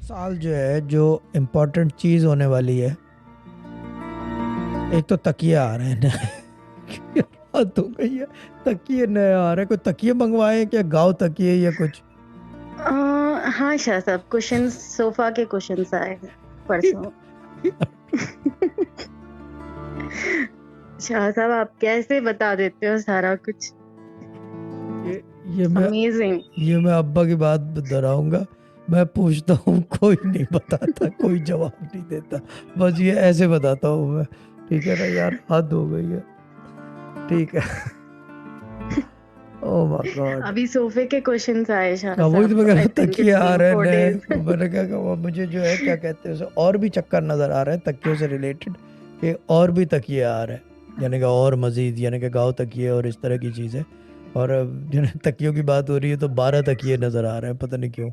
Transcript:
साल जो है जो इम्पोर्टेंट चीज होने वाली है, एक तो तकिए आ रहे हैं नए। रात हो गई है, तकिए नए आ रहे हैं। कोई तकिए मंगवाए हैं क्या, गाँव तकिए या कुछ? हाँ शाह साहब, कुशन्स, सोफा के कुशन्स आए हैं परसों। शाह साहब, आप कैसे बता देते हो सारा कुछ? ये ये मैं अमेजिंग। ये मैं अब्बा की बात दोहराऊंगा। मैं पूछता हूँ, कोई नहीं बताता, कोई जवाब नहीं देता। बस ये ऐसे बताता हूँ मैं। ठीक है ना यार, हद हो गई है। ठीक है। Oh my God. अभी सोफे के क्वेश्चंस आए शाह हाँ वही तो मैं साहब, कह रहा आई हूँ, थिंक तकिए इट्स आ बीन रहे हैं 4 days। नए। मैंने क्या कहा, मुझे जो है क्या कहते हैं उसे, और भी चक्कर नजर आ रहा है तकियों से रिलेटेड, कि और भी तकिए आ रहे हैं। यानी कि और मजीद, यानी कि गाँव तकिए और इस तरह की चीजें। और तकियों की बात हो रही है तो 12 तकिए नजर आ रहे हैं, पता नहीं क्यों।